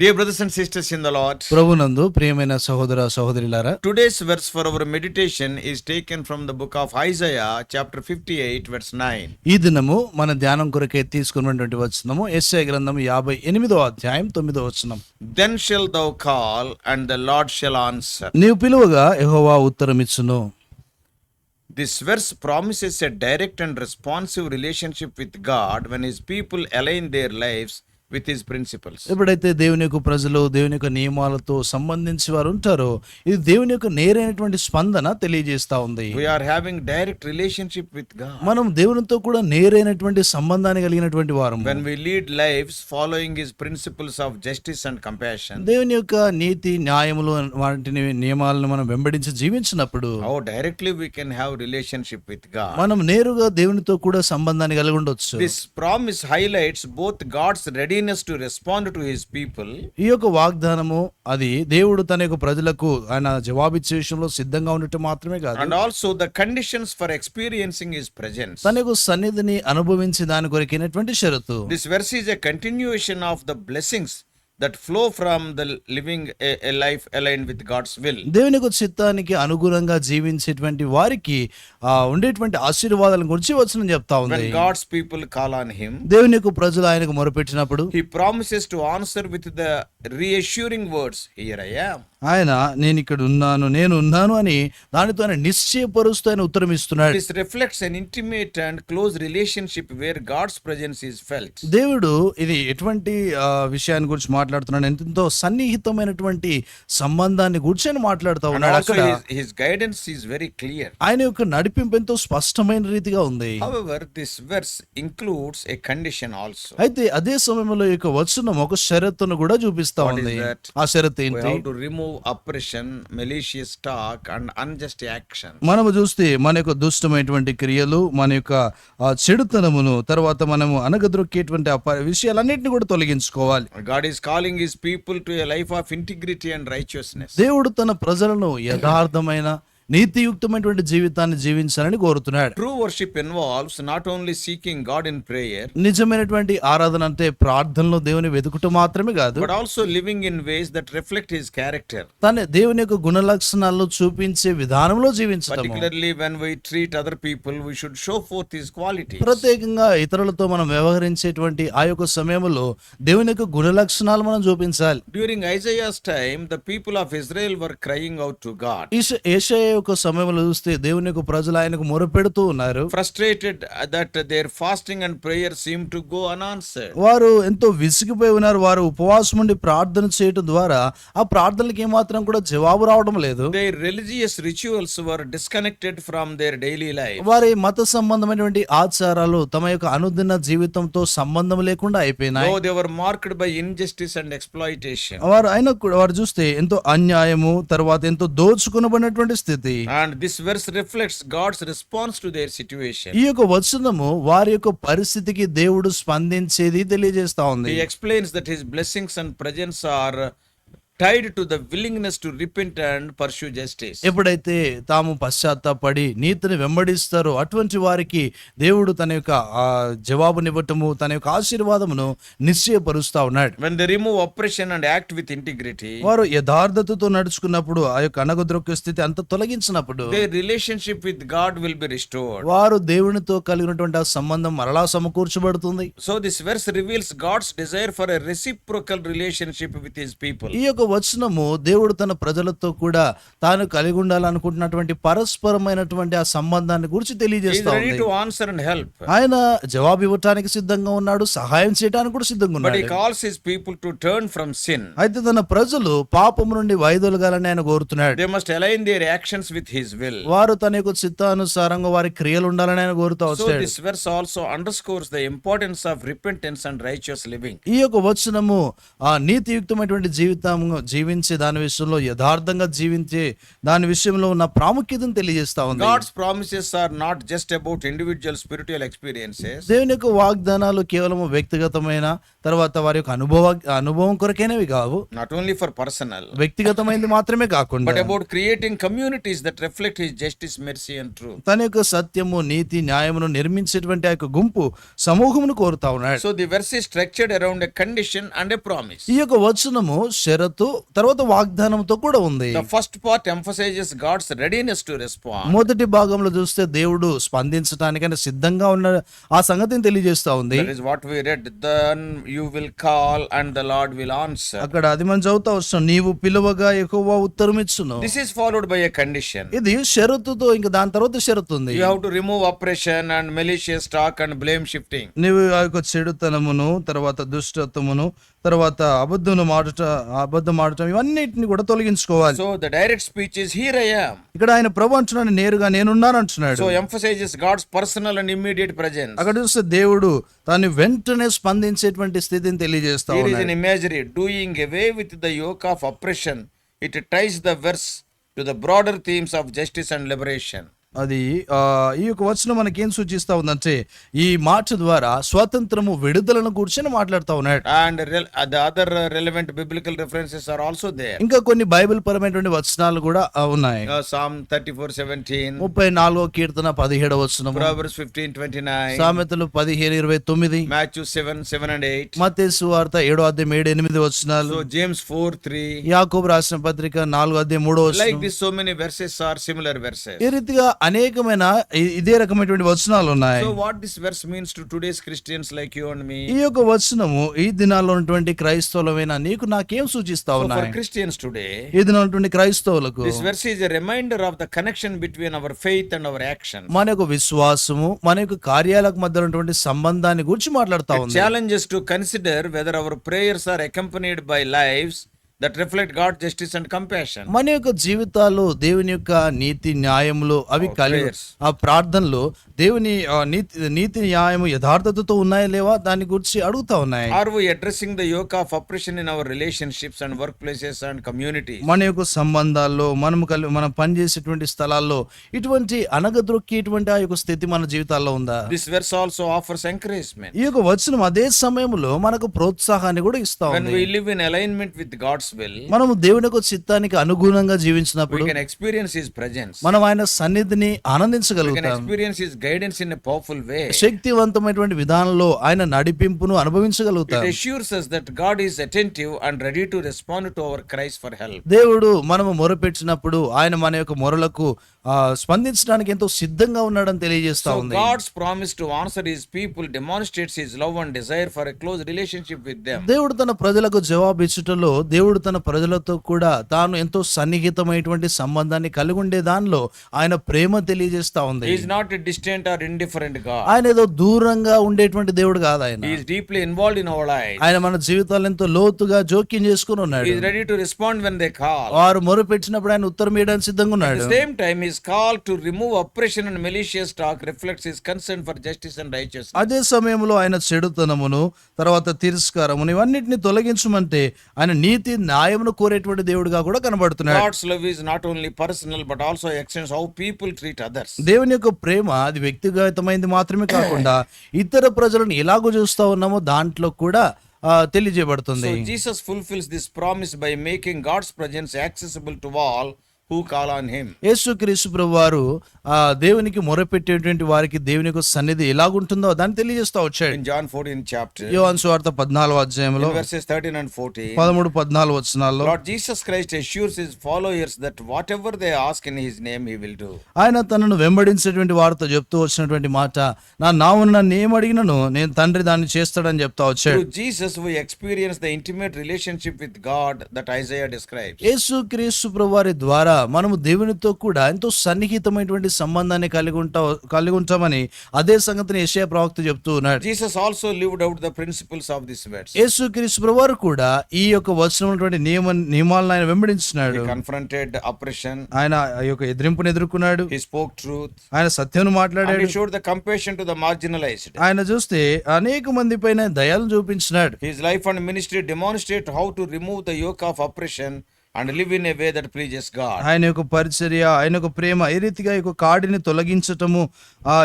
Dear brothers and sisters in the Lord, ప్రభునందు ప్రియమైన సహోదర సహోదరులారా, today's verse for our meditation is taken from the book of Isaiah, chapter 58, verse 9. ఈ దినము మన ధ్యానం కొరకే తీసుకున్నటువంటి వచనము యెషయా గ్రంథం 58వ అధ్యాయం 9వ వచనం. Then shalt thou call, and the Lord shall answer. నీవు పిలువగా యెహోవా ఉత్తరమిచ్చును. This verse promises a direct and responsive relationship with God when his people align their lives with his principles. ఎప్పుడైతే దేవుని యొక్క ప్రజలు దేవుని యొక్క నియమాలతో సంబంధించి వారు ఉంటారో, ఇది దేవుని యొక్క నేరైనటువంటి స్పందన తెలియజేస్తా ఉంది. We are having direct relationship with God. మనం దేవునితో కూడా నేరైనటువంటి సంబంధాన్ని కలిగినటువంటి వారము. When we lead lives following his principles of justice and compassion, దేవుని యొక్క నీతి న్యాయములు వాటిని నియమాలను మనం వెంబడించి జీవించినప్పుడు how directly we can have relationship with God. మనం నేరుగా దేవునితో కూడా సంబంధాన్ని కలిగి ఉండొచ్చు. This promise highlights both God's readiness to respond to his people ఈ యొక్క వాగ్దానము అది దేవుడు తన యొక్క ప్రజలకు ఆయన జవాబిచ్చే విషయంలో సిద్ధంగా ఉండటం మాత్రమే కాదు, and also the conditions for experiencing his presence. తన యొక్క సన్నిధిని అనుభవించి దాని కొరకైనటువంటి షరతు. This verse is a continuation of the blessings that flow from the living a life aligned with God's will. దేవుని యొక్క చిత్తానికి అనుగుణంగా జీవించేటువంటి వారికి ఉండేటువంటి ఆశీర్వాదాల గురించి వచనం చెప్తా ఉంది. When God's people call on him, దేవుని యొక్క ప్రజలు ఆయనకు మొరపెట్టినప్పుడు he promises to answer with the reassuring words, here I am. ఆయన నేను ఇక్కడ ఉన్నాను, నేను ఉన్నాను అని దానితో ఆయన నిశ్చయపరుస్తూ ఆయన ఉత్తరం ఇస్తున్నాడు. This reflects an intimate and close relationship where God's presence is felt. దేవుడు ఇది ఎటువంటి విషయాన్ని గురించి మాట్లాడుతున్నాడు, ఎంతో సన్నిహితమైనటువంటి సంబంధాన్ని గురించి ఆయన మాట్లాడుతూ And ఉన్నాడు. also అక్కడ his guidance is very clear. ఆయన యొక్క నడిపింపు ఎంతో స్పష్టమైన రీతిగా ఉంది. However, this verse includes a condition also. అయితే అదే సమయంలో ఈ యొక్క వచనం ఒక షరతును కూడా చూపిస్తా What is ఉంది. that? ఆ షరతు We ఏంటి? have to remove oppression, malicious talk, and unjust action. మనము చూస్తే మన యొక్క దుష్టమైనటువంటి క్రియలు, మన యొక్క చెడుతనమును, తర్వాత మనము అనగదొక్కేటువంటి విషయాలన్నింటినీ కూడా తొలగించుకోవాలి. God is calling his people to a life of integrity and righteousness. దేవుడు తన ప్రజలను యథార్థమైన నీతియుక్తమైనటువంటి జీవితాన్ని జీవించాలని కోరుతున్నాడు. True worship involves not only seeking God in prayer, నిజమైనటువంటి ఆరాధన అంటే ప్రార్థనలో దేవుని వెతుకుట మాత్రమే కాదు, but also living in ways that reflect his character. తన దేవుని యొక్క గుణ లక్షణాలను చూపించే విధానంలో జీవించడం. Particularly when we treat other people, we should show forth his qualities. ప్రత్యేకంగా ఇతరులతో మనం వ్యవహరించేటువంటి ఆ యొక్క సమయంలో దేవుని యొక్క గుణ లక్షణాలు మనం చూపించాలి. During Isaiah's time, the people of Israel were crying out to God, యెషయా యొక్క సమయంలో చూస్తే దేవుని యొక్క ప్రజలు ఆయనకు మొరపెడుతూ ఉన్నారు. frustrated that their fasting and prayer seemed to go unanswered. వారు ఎంతో విసిగిపోయి ఉన్నారు. వారు ఉపవాసం ఉండి ప్రార్థన చేయడం ద్వారా ఆ ప్రార్థనలకు ఏమాత్రం కూడా జవాబు రావడం లేదు. Their religious rituals were disconnected from their daily life. వారి మత సంబంధమైనటువంటి ఆచారాలు తమ యొక్క అనుదిన జీవితంతో సంబంధం లేకుండా అయిపోయినాయి. Though they were marked by injustice and exploitation. వారు చూస్తే ఎంతో అన్యాయము, తర్వాత ఎంతో దోచుకునబడినటువంటి స్థితి. And this verse reflects God's response to their situation. ఈ యొక్క వచనము వారి యొక్క పరిస్థితికి దేవుడు స్పందించేది తెలియజేస్తా ఉంది. He explains that his blessings and presence are tied to the willingness to repent and pursue justice. ఎప్పుడైతే తాము పశ్చాత్తాపడి నీతిని వెంబడిస్తారో అటువంటి వారికి దేవుడు తన యొక్క జవాబునివ్వటము, తన యొక్క ఆశీర్వాదమును నిశ్చయపరుస్తా ఉన్నాడు. When they remove oppression and act with integrity, వారు యథార్థతతో నడుచుకున్నప్పుడు ఆ యొక్క అనగద్రొక్క స్థితి అంత తొలగించినప్పుడు their relationship with God will be restored. వారు దేవునితో కలిగినటువంటి ఆ సంబంధం మరలా సమకూర్చబడుతుంది. So this verse reveals God's desire for a reciprocal relationship with his people. ఈ యొక్క వచనము దేవుడు తన ప్రజలతో కూడా తాను కలిగి ఉండాలనుకుంటున్నటువంటి పరస్పరమైనటువంటి ఆ సంబంధాన్ని గురించి He is తెలియజేస్తా ready ఉంది. to answer and help. ఆయన జవాబు ఇవ్వటానికి సిద్ధంగా ఉన్నాడు, సహాయం చేయడానికి కూడా సిద్ధంగా But he ఉన్నాడు. calls his people to turn from sin. అయితే తన ప్రజలు పాపము నుండి వైదొలగాలని ఆయన కోరుతున్నాడు. They must align their actions with his will. వారు తన యొక్క చిత్తానుసారంగా వారి క్రియలు ఉండాలని ఆయన కోరుతా So వచ్చాడు. this verse also underscores the importance of repentance and righteous living. ఈ యొక్క వచనము ఆ నీతియుక్తమైనటువంటి జీవితం జీవించే దాని విషయంలో యథార్థంగా జీవించే దాని విషయంలో ఉన్న ప్రాముఖ్యతను తెలియజేస్తా ఉంది. God's promises are not just about individual spiritual experiences. దేవుని యొక్క వాగ్దానాలు కేవలం వ్యక్తిగతమైన తర్వాత వారి యొక్క అనుభవం కొరకైనవి కావు, Not only for personal, వ్యక్తిగతమైనది మాత్రమే కాకుండా but about creating communities that reflect His justice, mercy, and truth. తన యొక్క సత్యము నీతి న్యాయమును నిర్మించేటువంటి ఆ యొక్క గుంపు సమూహమును కోరుతా ఉన్నాడు. So the verse is structured around a condition and a promise. ఈ యొక్క వచనము షరతు తర్వాత వాగ్దానంతో కూడా ఉంది. The first part emphasizes God's readiness to respond. మొదటి భాగంలో చూస్తే దేవుడు స్పందించడానికైనా సిద్ధంగా ఉన్న ఆ సంగతిని తెలియజేస్తా ఉంది. That is what we read. Then you will call and the Lord will answer. అక్కడ అది మనం చదువుతా వస్తాం, నీవు పిలువగా యెహోవా ఉత్తరం ఇచ్చును. This is followed by a condition. ఇది షరతుతో ఇంకా దాని తర్వాత షరతు ఉంది. You have to remove oppression and malicious talk and blame shifting. నీవు ఆ యొక్క చెడుతనమును తర్వాత దుష్టత్వమును తర్వాత అబద్ధం ఆడటం ఇవన్నిటిని కూడా తొలగించుకోవాలి. So the direct speech is here I am. ఇక్కడ ఆయన ప్రభు అంటున్నాడు, నేరుగా నేనున్నాను అంటున్నాడు. So emphasizes God's personal and immediate presence. అక్కడ చూస్తే దేవుడు తాను వెంటనే స్పందించేటువంటి స్థితిని తెలియజేస్తా Here is ఉన్నాడు. an imagery doing away with the yoke of oppression. It ties the verse to the broader themes of justice and liberation. అది ఈ యొక్క వచనం మనకేం సూచిస్తా ఉందంటే ఈ మాట ద్వారా స్వాతంత్రము విడుదలను గురించి మాట్లాడుతా ఉన్నాడు. And the other relevant biblical references are also there. ఇంకా కొన్ని బైబిల్ పరమైనటువంటి వచనాలు కూడా ఉన్నాయి. Psalm 34:17, 34వ కీర్తన 17వ వచనము, Proverbs 15:29, సామెతలు 15:29, Matthew 7:7 and 8. మత్తయి సువార్త 7వ అధ్యాయం 7-8 వచనాలు, So James 4:3. యాకోబు రాసిన పత్రిక 4వ అధ్యాయం 3వ Like వచనం. this, so many verses are similar verses. ఈ రీతిగా అనేకమైన ఇదే రకమైనటువంటి వచనాలు ఉన్నాయి. So what this verse means to today's Christians like you and me? ఈ యొక్క వచనము ఈ దినాల్లో ఉన్నటువంటి క్రైస్తవులమైన నీకు నాకేం సూచిస్తా So for ఉన్నాయి? Christians today, ఈ దినాల్లో ఉన్నటువంటి క్రైస్తవులకు this verse is a reminder of the connection between our faith and our action. మన యొక్క విశ్వాసము మన యొక్క కార్యాలకు మధ్య ఉన్నటువంటి సంబంధాన్ని గురించి మాట్లాడుతా It ఉంది. challenges to consider whether our prayers are accompanied by lives that reflect God's justice and compassion. మన యొక్క జీవితాల్లో దేవుని యొక్క నీతి న్యాయములు అవి కలిగి prayers. ఆ ప్రార్థనలో దేవుని నీతి న్యాయము యథార్థతతో ఉన్నాయా లేవా దాని గురించి అడుగుతా ఉన్నాయి. Are we addressing the yoke of oppression in our relationships and workplaces and communities? మన యొక్క సంబంధాల్లో మనం పనిచేసేటువంటి స్థలాల్లో ఇటువంటి అనగదొక్కేటువంటి ఆ యొక్క స్థితి మన జీవితాల్లో ఉందా? This verse also offers encouragement. ఈ యొక్క వచనం అదే సమయంలో మనకు ప్రోత్సాహాన్ని కూడా ఇస్తా When ఉంది. we live in alignment with God's will, మనము దేవుని యొక్క చిత్తానికి అనుగుణంగా we జీవించినప్పుడు can experience His presence. మనం ఆయన సన్నిధిని We can ఆనందించగలుగుతాం. experience His guidance in a powerful way. శక్తివంతమైనటువంటి విధానంలో ఆయన నడిపింపును It అనుభవించగలుగుతాం. assures us that God is attentive and ready to respond to our cries for help. దేవుడు మనము మొరపెట్టినప్పుడు ఆయన మన యొక్క మొరలకు స్పందించడానికి ఎంతో సిద్ధంగా ఉన్నాడని తెలియజేస్తా So ఉంది. God's promise to answer His people demonstrates His love and desire for a close relationship with them. దేవుడు తన ప్రజలకు జవాబు ఇచ్చుటలో దేవుడు తన ప్రజలతో కూడా తాను ఎంతో సన్నిహితమైనటువంటి సంబంధాన్ని కలిగి ఉండే దానిలో ఆయన ప్రేమ తెలియజేస్తా ఉంది. He is not a distant or indifferent God. ఆయన ఏదో దూరంగా ఉండేటువంటి దేవుడు కాదు ఆయన. He is deeply involved in our lives. ఆయన మన జీవితాలను ఎంతో లోతుగా జోక్యం చేసుకుని ఉన్నాడు. He is ready to respond when they call. వారు మొరపెట్టినప్పుడు ఆయన ఉత్తరం ఇవ్వడానికి సిద్ధంగా At ఉన్నాడు. the same time, His call to remove oppression and malicious talk reflects His concern for justice and righteousness. అదే సమయంలో ఆయన చెడుతనమును తర్వాత తిరస్కారమును ఇవన్నిటిని తొలగించమంటే ఆయన నీతి న్యాయమును కోరేటువంటి దేవుడిగా కూడా కనబడుతున్నాడు. God's love is not only personal but also extends how people treat others. దేవుని యొక్క ప్రేమ అది వ్యక్తిగతమైనది మాత్రమే కాకుండా ఇతర ప్రజలను ఎలాగో చూస్తా ఉన్నామో దాంట్లో కూడా తెలియజేయబడుతుంది. So Jesus fulfills this promise by making God's presence accessible to all who call on Him. యేసుక్రీస్తు ప్రభువారు దేవునికి మొరపెట్టేటువంటి వారికి దేవుని యొక్క సన్నిధి ఎలాగుంటుందో దాన్ని తెలియజేస్తా వచ్చాడు. In John 14 chapter, యోహాను సువార్త 14వ అధ్యాయంలో in verses 13 and 14, 13-14 వచనాల్లో Lord Jesus Christ assures His followers that whatever they ask in His name, He will do. ఆయన తనను వెంబడించేటువంటి వారితో చెప్తూ వచ్చినటువంటి మాట, నా నామమున నన్ను ఏం అడిగినను నేను తండ్రి దాన్ని చేస్తాడని చెప్తా వచ్చాడు. Through Jesus we experience the intimate relationship with God that Isaiah describes. యేసుక్రీస్తు ప్రభువారి ద్వారా మనము దేవునితో కూడా ఎంతో సన్నిహితమైనటువంటి సంబంధాన్ని కలిగి ఉంటామని అదే సంగతిని యెషయా ప్రవక్త చెప్తూ ఉన్నాడు. Jesus also lived out the principles of these words. యేసుక్రీస్తు ప్రభువారు కూడా ఈ యొక్క వచనమైనటువంటి నియమాలను ఆయన వెంబడించినాడు. He confronted oppression. ఆయన ఈ యొక్క ఎదిరింపును ఎదుర్కొన్నాడు. He spoke truth. ఆయన సత్యం And మాట్లాడాడు. he showed the compassion to the marginalized. ఆయన చూస్తే అనేక మంది పైన దయలు చూపించినాడు. His life and ministry demonstrate how to remove the yoke of oppression and live in a way that pleases God. ఆయన యొక్క పరిచర్య, ఆయన యొక్క ప్రేమ ఏ రీతిగా ఈ యొక్క కాడిని తొలగించటము,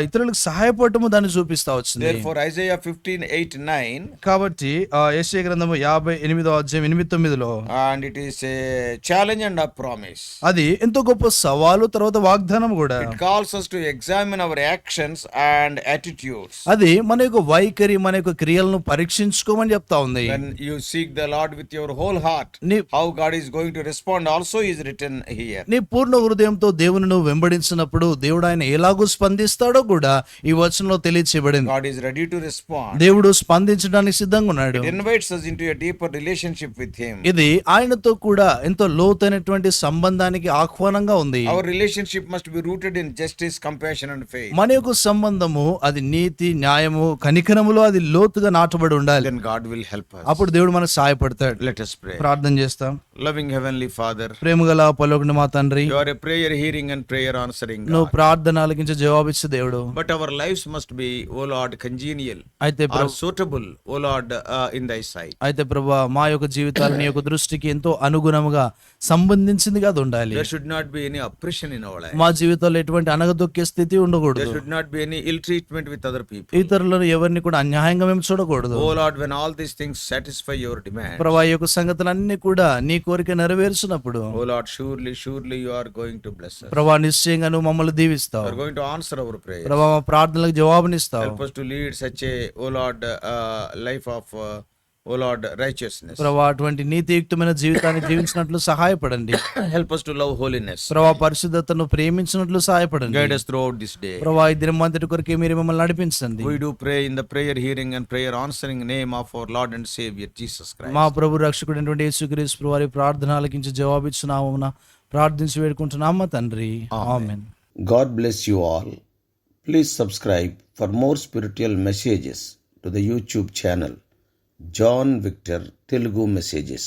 ఇతరులకు సహాయపడటము దాన్ని చూపిస్తా వచ్చింది. Therefore Isaiah 15:8-9, కాబట్టి యెషయా గ్రంథము 58:8-9 and it is a challenge and a promise. అది ఎంతో గొప్ప సవాలు, తర్వాత వాగ్దానం కూడా. It calls us to examine our actions and attitudes. అది మన యొక్క వైఖరి, మన యొక్క క్రియలను పరీక్షించుకోమని చెప్తా ఉంది. When you seek the Lord with your whole heart, how God is going to respond also is written here. నీ పూర్ణ హృదయంతో దేవుని నువ్వు వెంబడించినప్పుడు దేవుడు ఆయన ఎలాగూ స్పందిస్తాడో కూడా ఈ వచనంలో తెలియచేయబడింది. God is ready to respond. దేవుడు స్పందించడానికి సిద్ధంగా ఉన్నాడు. It invites us into a deeper relationship with him. ఇది ఆయనతో కూడా ఎంతో లోతైనటువంటి సంబంధానికి ఆహ్వానంగా ఉంది. Our relationship must be rooted in justice, compassion and faith. మన యొక్క సంబంధము అది నీతి, న్యాయము, కనికరములో అది లోతుగా నాటబడి ఉండాలి. Then God will help us. అప్పుడు దేవుడు మనకు సహాయపడతాడు. Let us pray. ప్రార్థన చేస్తాం. Loving Heavenly Father, ప్రేమగల పరలోకపు మా తండ్రి, you are a prayer hearing and prayer answering నువ్వు God. ప్రార్థన ఆలకించే జవాబిచ్చే దేవుడు. But our lives must be, O Lord, congenial అయితే or suitable, O Lord, in thy sight. అయితే ప్రభువా, మా యొక్క జీవితాలు నీ యొక్క దృష్టికి ఎంతో అనుగుణముగా సంబంధించిందిగా అది ఉండాలి. There should not be any oppression in our life. మా జీవితంలో ఎటువంటి అనగదొక్కే స్థితి There ఉండకూడదు. should not be any ill treatment with other people. ఇతరులను ఎవరిని కూడా అన్యాయంగా మేము చూడకూడదు. O Lord, when all these things satisfy your demand, ప్రభా, ఈ యొక్క సంగతులన్నీ కూడా నీ కోరిక నెరవేర్చినప్పుడు O Lord, surely you are going to bless us. ప్రభా, నిశ్చయంగా నువ్వు మమ్మల్ని You దీవిస్తావు. are going to answer our prayer. ప్రభా, మా ప్రార్థనలకు జవాబునిస్తావు. Help us to lead such a, O Lord, life of, O Lord, righteousness. ప్రభా, అటువంటి నీతియుక్తమైన జీవితాన్ని జీవించినట్లు సహాయపడండి. Help us to love holiness. ప్రభా, పరిశుద్ధతను ప్రేమించినట్లు సహాయపడండి. Guide us throughout this day. ప్రభా, ఈ దినం అంతటి కొరకే మీరు మమ్మల్ని నడిపించండి. We do pray in the prayer hearing and prayer answering name of our Lord and Savior Jesus Christ. మా ప్రభు రక్షకుడైనటువంటి యేసుక్రీస్తు వారి ప్రార్థన ఆలకించి జవాబిచ్చున్నామున ప్రార్థించి వేడుకుంటున్నాము తండ్రి. ఆమేన్. God bless you all. Please subscribe for more spiritual messages to the YouTube channel John Victor Telugu Messages.